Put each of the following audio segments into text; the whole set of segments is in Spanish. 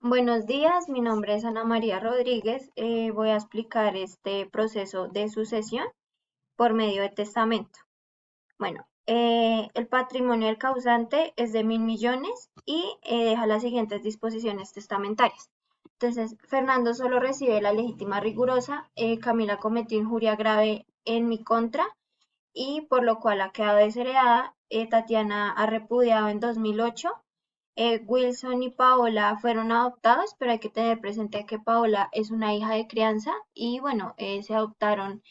Buenos días, mi nombre es Ana María Rodríguez. Voy a explicar este proceso de sucesión por medio de testamento. Bueno, el patrimonio del causante es de 1.000 millones y deja las siguientes disposiciones testamentarias. Entonces, Fernando solo recibe la legítima rigurosa, Camila cometió injuria grave en mi contra y por lo cual ha quedado desheredada. Tatiana ha repudiado en 2008. Wilson y Paola fueron adoptados, pero hay que tener presente que Paola es una hija de crianza y bueno, se adoptaron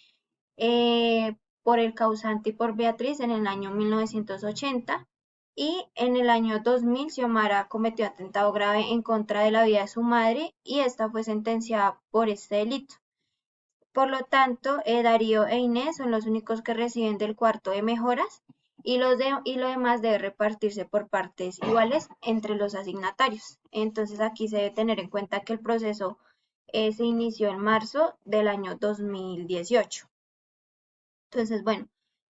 por el causante y por Beatriz en el año 1980 y en el año 2000 Xiomara cometió atentado grave en contra de la vida de su madre y esta fue sentenciada por este delito. Por lo tanto, Darío e Inés son los únicos que reciben del cuarto de mejoras y lo demás debe repartirse por partes iguales entre los asignatarios. Entonces aquí se debe tener en cuenta que el proceso se inició en marzo del año 2018. Entonces, bueno,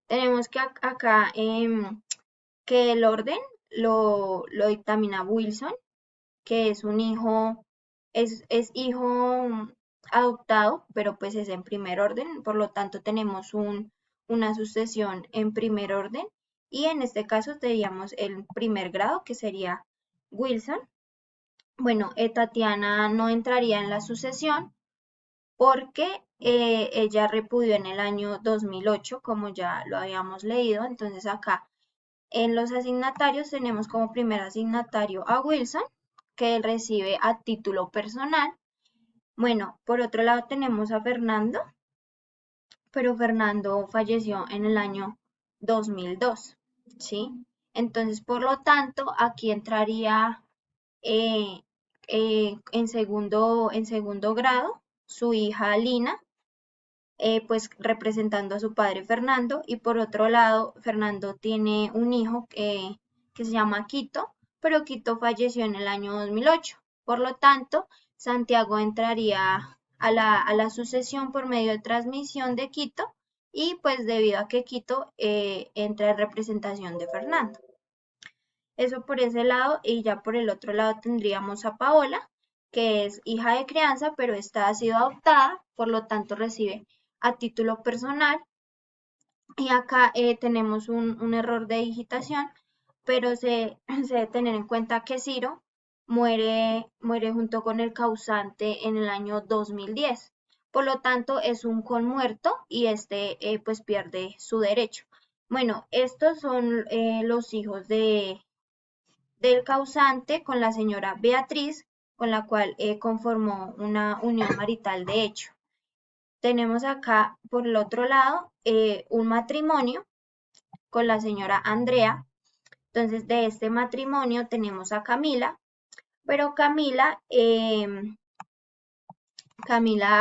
tenemos que acá que el orden lo dictamina Wilson, que es un hijo, es hijo adoptado, pero pues es en primer orden, por lo tanto tenemos una sucesión en primer orden y en este caso tendríamos el primer grado que sería Wilson. Bueno, Tatiana no entraría en la sucesión porque ella repudió en el año 2008, como ya lo habíamos leído, entonces acá en los asignatarios tenemos como primer asignatario a Wilson, que él recibe a título personal. Bueno, por otro lado tenemos a Fernando, pero Fernando falleció en el año 2002, ¿sí? Entonces, por lo tanto, aquí entraría eh, en segundo grado su hija Lina, pues representando a su padre Fernando, y por otro lado, Fernando tiene un hijo que se llama Quito, pero Quito falleció en el año 2008. Por lo tanto, Santiago entraría a la sucesión por medio de transmisión de Quito y pues debido a que Quito entra en representación de Fernando. Eso por ese lado y ya por el otro lado tendríamos a Paola, que es hija de crianza, pero esta ha sido adoptada, por lo tanto recibe a título personal. Y acá tenemos un error de digitación, pero se debe tener en cuenta que Ciro muere junto con el causante en el año 2010. Por lo tanto, es un conmuerto y este pues pierde su derecho. Bueno, estos son los hijos del causante con la señora Beatriz, con la cual conformó una unión marital de hecho. Tenemos acá, por el otro lado, un matrimonio con la señora Andrea. Entonces, de este matrimonio tenemos a Camila, pero Camila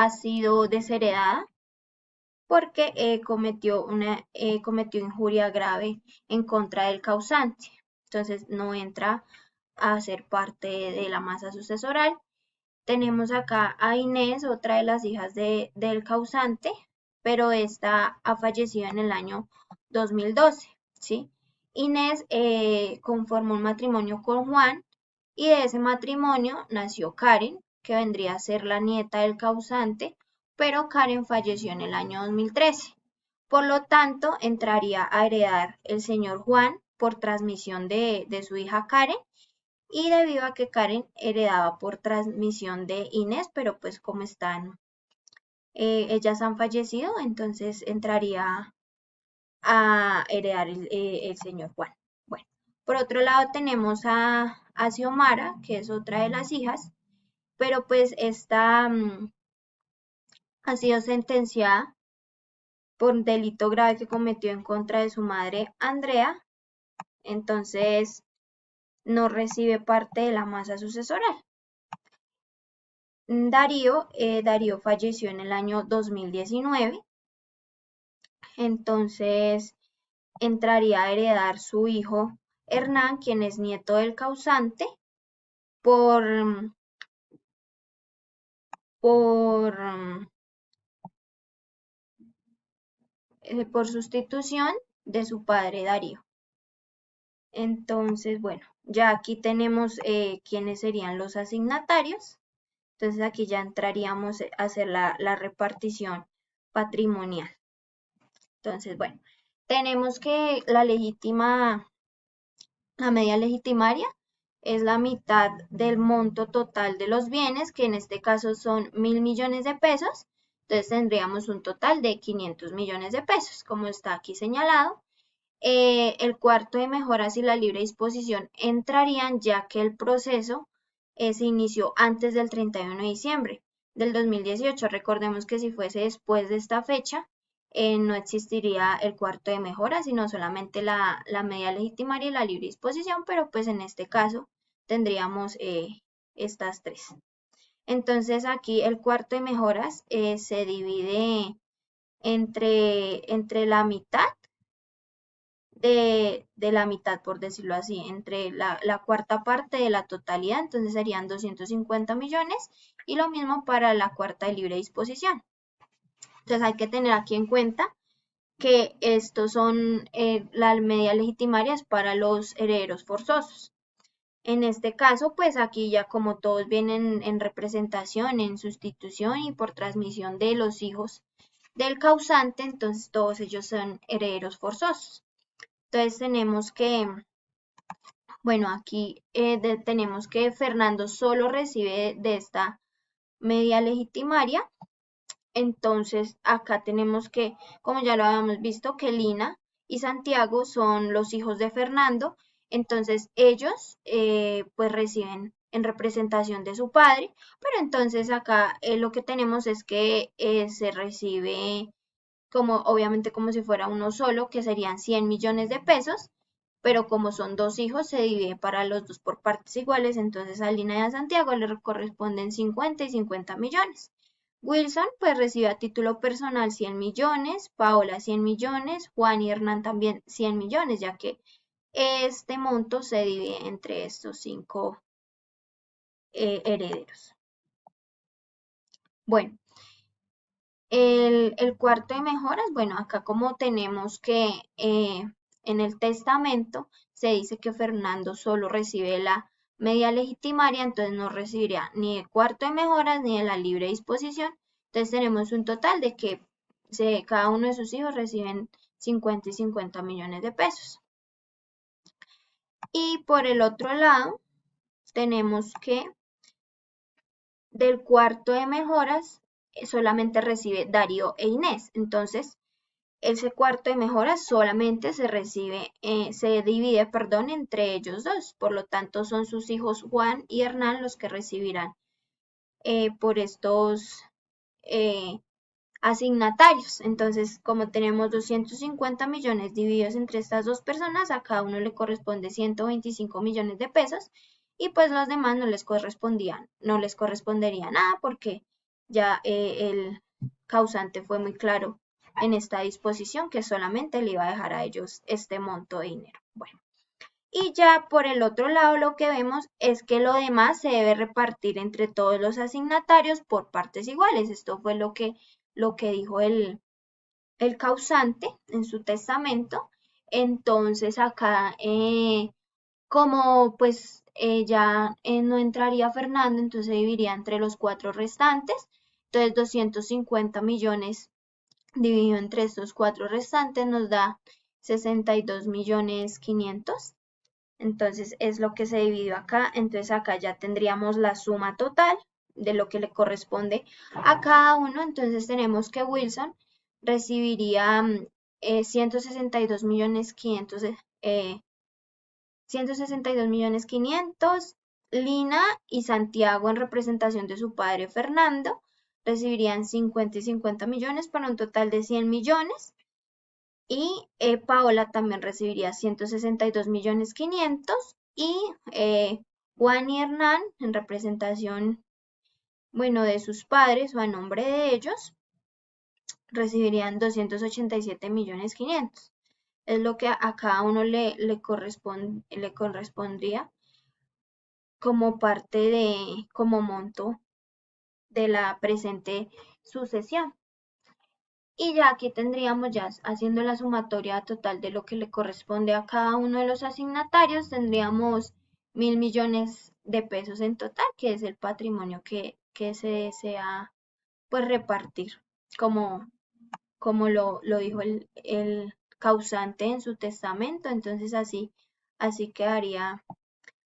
ha sido desheredada porque cometió injuria grave en contra del causante. Entonces, no entra a ser parte de la masa sucesoral. Tenemos acá a Inés, otra de las hijas del causante, pero esta ha fallecido en el año 2012, ¿sí? Inés conformó un matrimonio con Juan y de ese matrimonio nació Karen, que vendría a ser la nieta del causante, pero Karen falleció en el año 2013. Por lo tanto, entraría a heredar el señor Juan por transmisión de su hija Karen y debido a que Karen heredaba por transmisión de Inés, pero pues como ellas han fallecido, entonces entraría a heredar el señor Juan. Bueno, por otro lado tenemos a Xiomara, que es otra de las hijas, pero pues esta ha sido sentenciada por un delito grave que cometió en contra de su madre Andrea, entonces no recibe parte de la masa sucesoral. Darío falleció en el año 2019, entonces entraría a heredar su hijo Hernán, quien es nieto del causante, por, por, por sustitución de su padre Darío. Entonces, bueno, ya aquí tenemos quiénes serían los asignatarios. Entonces aquí ya entraríamos a hacer la repartición patrimonial. Entonces, bueno, tenemos que la media legitimaria es la mitad del monto total de los bienes, que en este caso son 1.000 millones de pesos. Entonces tendríamos un total de 500 millones de pesos, como está aquí señalado. El cuarto de mejoras y la libre disposición entrarían ya que el proceso se inició antes del 31 de diciembre del 2018. Recordemos que si fuese después de esta fecha, no existiría el cuarto de mejoras, sino solamente la media legitimaria y la libre disposición, pero pues en este caso tendríamos estas tres. Entonces aquí el cuarto de mejoras se divide entre la mitad de la mitad, por decirlo así, entre la cuarta parte de la totalidad, entonces serían 250 millones, y lo mismo para la cuarta de libre disposición. Entonces hay que tener aquí en cuenta que estos son las medidas legitimarias para los herederos forzosos. En este caso, pues aquí ya como todos vienen en representación, en sustitución y por transmisión de los hijos del causante, entonces todos ellos son herederos forzosos. Entonces tenemos que, bueno, aquí tenemos que Fernando solo recibe de esta media legitimaria. Entonces acá tenemos que, como ya lo habíamos visto, que Lina y Santiago son los hijos de Fernando. Entonces ellos pues reciben en representación de su padre, pero entonces acá lo que tenemos es que se recibe como obviamente como si fuera uno solo, que serían 100 millones de pesos, pero como son dos hijos, se divide para los dos por partes iguales, entonces a Lina y a Santiago le corresponden 50 y 50 millones. Wilson pues recibe a título personal 100 millones, Paola 100 millones, Juan y Hernán también 100 millones, ya que este monto se divide entre estos cinco herederos. Bueno, el cuarto de mejoras, bueno, acá como tenemos que en el testamento se dice que Fernando solo recibe la media legitimaria, entonces no recibiría ni el cuarto de mejoras ni de la libre disposición. Entonces tenemos un total de que cada uno de sus hijos reciben 50 y 50 millones de pesos. Y por el otro lado, tenemos que del cuarto de mejoras solamente recibe Darío e Inés. Entonces, ese cuarto de mejoras solamente se divide, perdón, entre ellos dos. Por lo tanto, son sus hijos Juan y Hernán los que recibirán por estos asignatarios. Entonces, como tenemos 250 millones divididos entre estas dos personas, a cada uno le corresponde 125 millones de pesos, y pues los demás no les correspondería nada porque ya el causante fue muy claro en esta disposición que solamente le iba a dejar a ellos este monto de dinero. Bueno, y ya por el otro lado lo que vemos es que lo demás se debe repartir entre todos los asignatarios por partes iguales. Esto fue lo que dijo el causante en su testamento. Entonces acá, como pues ya no entraría Fernando, entonces se dividiría entre los cuatro restantes. Entonces 250 millones dividido entre estos cuatro restantes nos da 62 millones 500. Entonces es lo que se dividió acá. Entonces acá ya tendríamos la suma total de lo que le corresponde a cada uno. Entonces tenemos que Wilson recibiría 162 millones 500, 162 millones 500. Lina y Santiago en representación de su padre Fernando recibirían 50 y 50 millones para un total de 100 millones. Y Paola también recibiría 162 millones 500 y Juan y Hernán en representación, bueno, de sus padres o a nombre de ellos recibirían 287 millones 500. Es lo que a cada uno le correspondría como como monto de la presente sucesión. Y ya aquí tendríamos, ya haciendo la sumatoria total de lo que le corresponde a cada uno de los asignatarios, tendríamos 1.000 millones de pesos en total, que es el patrimonio que se desea pues repartir, como, como lo dijo el causante en su testamento. Entonces así quedaría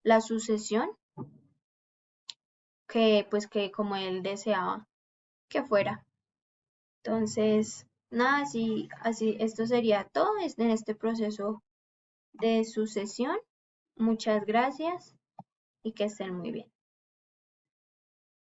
la sucesión que pues que como él deseaba que fuera. Entonces, nada, así esto sería todo en este proceso de sucesión. Muchas gracias y que estén muy bien.